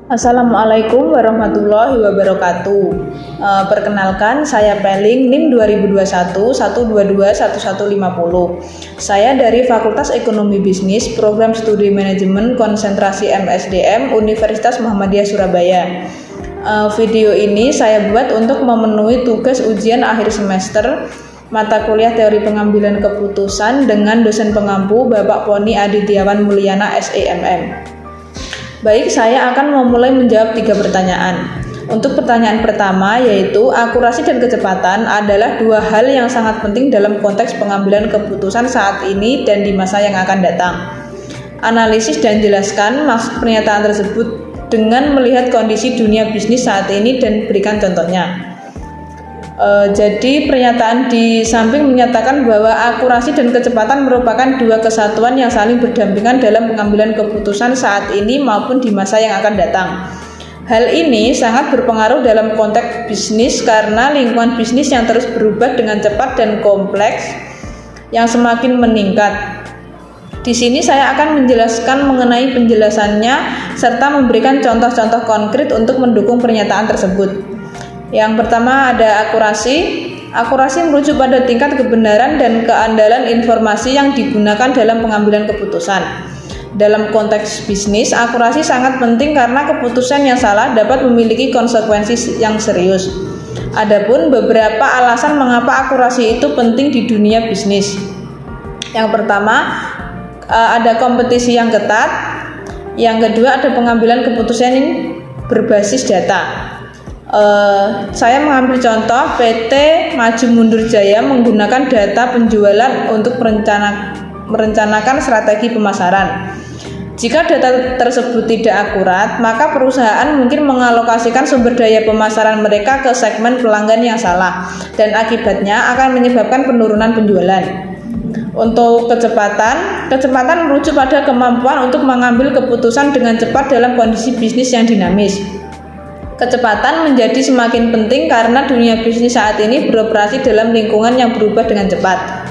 Assalamualaikum warahmatullahi wabarakatuh. Perkenalkan, saya Peling NIM 2021 122 1150. Saya dari Fakultas Ekonomi Bisnis, Program Studi Manajemen Konsentrasi MSDM Universitas Muhammadiyah Surabaya. Video ini saya buat untuk memenuhi tugas ujian akhir semester mata kuliah Teori Pengambilan Keputusan dengan dosen pengampu Bapak Poni Adityawan Mulyana SEMM. Baik, saya akan memulai menjawab 3 pertanyaan. Untuk pertanyaan pertama, yaitu akurasi dan kecepatan adalah 2 hal yang sangat penting dalam konteks pengambilan keputusan saat ini dan di masa yang akan datang. Analisis dan jelaskan maksud pernyataan tersebut dengan melihat kondisi dunia bisnis saat ini dan berikan contohnya. Jadi pernyataan di samping menyatakan bahwa akurasi dan kecepatan merupakan 2 kesatuan yang saling berdampingan dalam pengambilan keputusan saat ini maupun di masa yang akan datang. Hal ini sangat berpengaruh dalam konteks bisnis karena lingkungan bisnis yang terus berubah dengan cepat dan kompleks yang semakin meningkat. Di sini saya akan menjelaskan mengenai penjelasannya serta memberikan contoh-contoh konkret untuk mendukung pernyataan tersebut. Yang pertama ada akurasi. Akurasi merujuk pada tingkat kebenaran dan keandalan informasi yang digunakan dalam pengambilan keputusan. Dalam konteks bisnis, akurasi sangat penting karena keputusan yang salah dapat memiliki konsekuensi yang serius. Adapun beberapa alasan mengapa akurasi itu penting di dunia bisnis. Yang pertama, ada kompetisi yang ketat. Yang kedua, ada pengambilan keputusan yang berbasis data. Saya mengambil contoh PT Maju Mundur Jaya menggunakan data penjualan untuk merencanakan strategi pemasaran. Jika data tersebut tidak akurat, maka perusahaan mungkin mengalokasikan sumber daya pemasaran mereka ke segmen pelanggan yang salah dan akibatnya akan menyebabkan penurunan penjualan. Untuk kecepatan merujuk pada kemampuan untuk mengambil keputusan dengan cepat dalam kondisi bisnis yang dinamis. Kecepatan menjadi semakin penting karena dunia bisnis saat ini beroperasi dalam lingkungan yang berubah dengan cepat.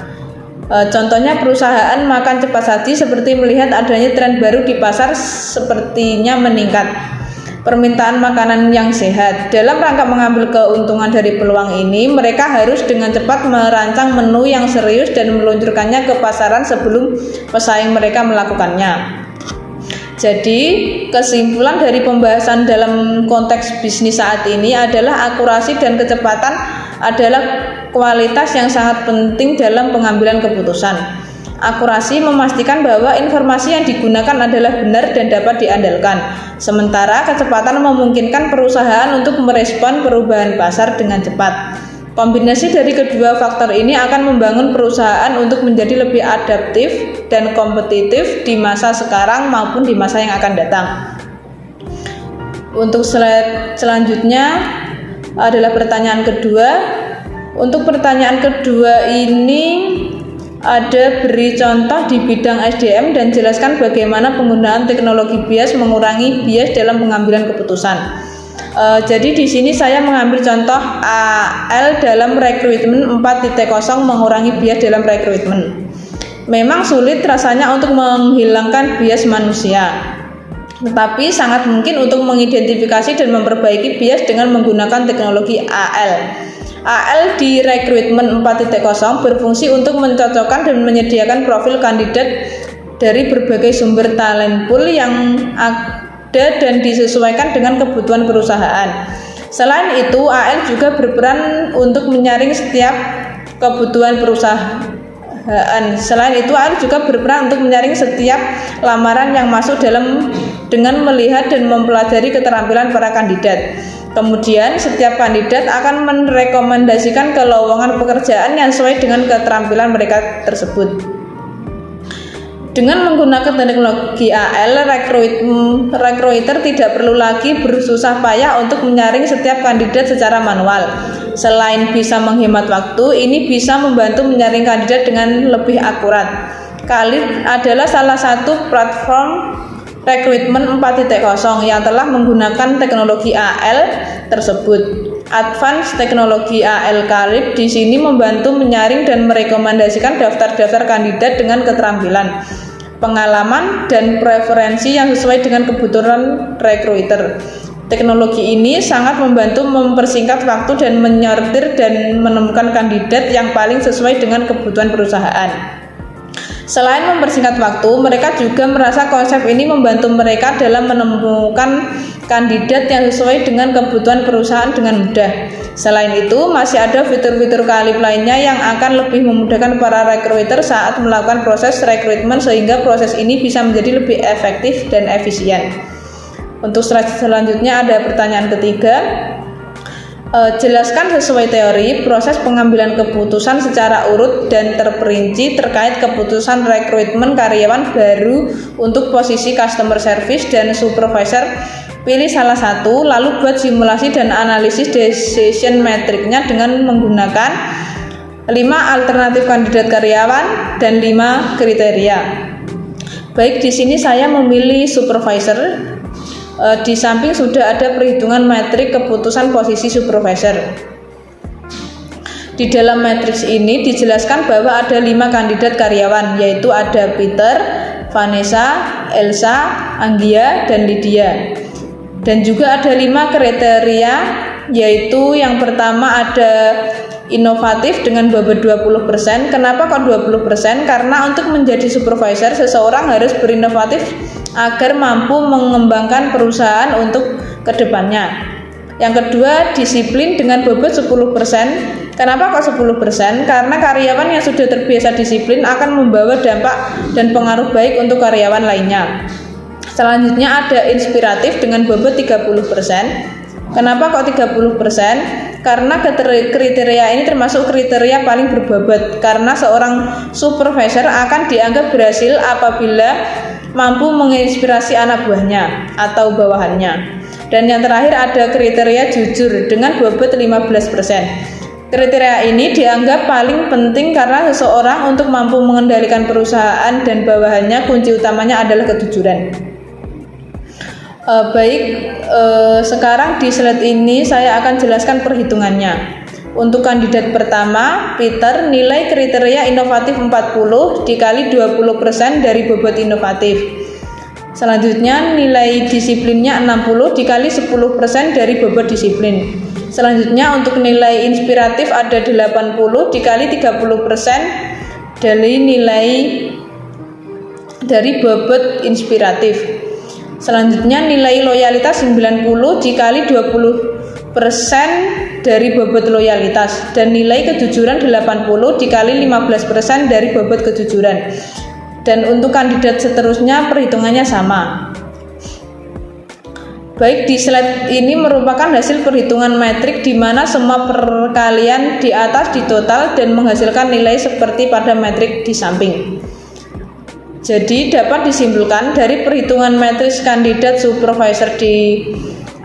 Contohnya perusahaan makan cepat saji seperti melihat adanya tren baru di pasar sepertinya meningkat. Permintaan makanan yang sehat. Dalam rangka mengambil keuntungan dari peluang ini, mereka harus dengan cepat merancang menu yang serius dan meluncurkannya ke pasaran sebelum pesaing mereka melakukannya. Jadi, kesimpulan dari pembahasan dalam konteks bisnis saat ini adalah akurasi dan kecepatan adalah kualitas yang sangat penting dalam pengambilan keputusan. Akurasi memastikan bahwa informasi yang digunakan adalah benar dan dapat diandalkan. Sementara kecepatan memungkinkan perusahaan untuk merespon perubahan pasar dengan cepat. Kombinasi dari kedua faktor ini akan membangun perusahaan untuk menjadi lebih adaptif dan kompetitif di masa sekarang maupun di masa yang akan datang. Untuk slide selanjutnya adalah pertanyaan kedua. Untuk pertanyaan kedua ini ada beri contoh di bidang SDM dan jelaskan bagaimana penggunaan teknologi bias mengurangi bias dalam pengambilan keputusan. Jadi di sini saya mengambil contoh AL dalam rekrutmen 4.0 mengurangi bias dalam rekrutmen. Memang sulit rasanya untuk menghilangkan bias manusia, tetapi sangat mungkin untuk mengidentifikasi dan memperbaiki bias dengan menggunakan teknologi AL. AL di rekrutmen 4.0 berfungsi untuk mencocokkan dan menyediakan profil kandidat dari berbagai sumber talent pool yang dan disesuaikan dengan kebutuhan perusahaan. Selain itu, AL juga berperan untuk menyaring setiap kebutuhan perusahaan. Selain itu, AL juga berperan untuk menyaring setiap lamaran yang masuk dengan melihat dan mempelajari keterampilan para kandidat. Kemudian, setiap kandidat akan merekomendasikan ke lowongan pekerjaan yang sesuai dengan keterampilan mereka tersebut. Dengan menggunakan teknologi AL, recruiter tidak perlu lagi bersusah payah untuk menyaring setiap kandidat secara manual. Selain bisa menghemat waktu, ini bisa membantu menyaring kandidat dengan lebih akurat. Khalid adalah salah satu platform rekrutmen 4.0 yang telah menggunakan teknologi AL tersebut. Advance teknologi AL Khalid di sini membantu menyaring dan merekomendasikan daftar-daftar kandidat dengan keterampilan. pengalaman, dan preferensi yang sesuai dengan kebutuhan recruiter. Teknologi ini sangat membantu mempersingkat waktu dan menyortir dan menemukan kandidat yang paling sesuai dengan kebutuhan perusahaan. Selain mempersingkat waktu, mereka juga merasa konsep ini membantu mereka dalam menemukan kandidat yang sesuai dengan kebutuhan perusahaan dengan mudah. Selain itu, masih ada fitur-fitur kealif lainnya yang akan lebih memudahkan para recruiter saat melakukan proses rekrutmen sehingga proses ini bisa menjadi lebih efektif dan efisien. Untuk slide selanjutnya ada pertanyaan ketiga. Jelaskan sesuai teori proses pengambilan keputusan secara urut dan terperinci terkait keputusan rekrutmen karyawan baru untuk posisi customer service dan supervisor. Pilih salah satu, lalu buat simulasi dan analisis decision matrix-nya dengan menggunakan 5 alternatif kandidat karyawan dan 5 kriteria. Baik, di sini saya memilih supervisor. Di samping sudah ada perhitungan metrik keputusan posisi supervisor. Di dalam matriks ini dijelaskan bahwa ada 5 kandidat karyawan, yaitu ada Peter, Vanessa, Elsa, Anggia, dan Lydia. Dan juga ada 5 kriteria, yaitu yang pertama ada inovatif dengan bobot 20%. Kenapa kok 20%? Karena untuk menjadi supervisor, seseorang harus berinovatif agar mampu mengembangkan perusahaan untuk kedepannya. Yang kedua, disiplin dengan bobot 10%. Kenapa kok 10%? Karena karyawan yang sudah terbiasa disiplin akan membawa dampak dan pengaruh baik untuk karyawan lainnya. Selanjutnya ada inspiratif dengan bobot 30%. Kenapa kok 30%? Karena kriteria ini termasuk kriteria paling berbobot, karena seorang supervisor akan dianggap berhasil apabila mampu menginspirasi anak buahnya atau bawahannya. Dan yang terakhir ada kriteria jujur dengan bobot 15%. Kriteria ini dianggap paling penting karena seseorang untuk mampu mengendalikan perusahaan dan bawahannya, kunci utamanya adalah kejujuran. Sekarang di slide ini saya akan jelaskan perhitungannya. Untuk kandidat pertama, Peter, nilai kriteria inovatif 40 dikali 20% dari bobot inovatif. Selanjutnya nilai disiplinnya 60 dikali 10% dari bobot disiplin. Selanjutnya untuk nilai inspiratif ada 80 dikali 30% dari nilai dari bobot inspiratif. Selanjutnya nilai loyalitas 90 dikali 20% dari bobot loyalitas, dan nilai kejujuran 80 dikali 15% dari bobot kejujuran. Dan untuk kandidat seterusnya perhitungannya sama. Baik, di slide ini merupakan hasil perhitungan metrik di mana semua perkalian di atas ditotal dan menghasilkan nilai seperti pada metrik di samping. Jadi dapat disimpulkan dari perhitungan matriks kandidat supervisor di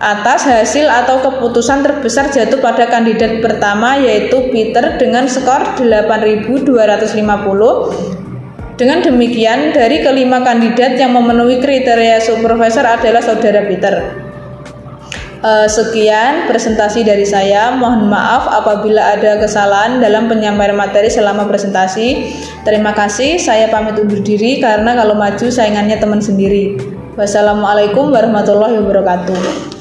atas, hasil atau keputusan terbesar jatuh pada kandidat pertama, yaitu Peter dengan skor 8.250. Dengan demikian, dari kelima kandidat yang memenuhi kriteria supervisor adalah saudara Peter. Sekian presentasi dari saya. Mohon maaf apabila ada kesalahan dalam penyampaian materi selama presentasi. Terima kasih. Saya pamit undur diri karena kalau maju saingannya teman sendiri. Wassalamualaikum warahmatullahi wabarakatuh.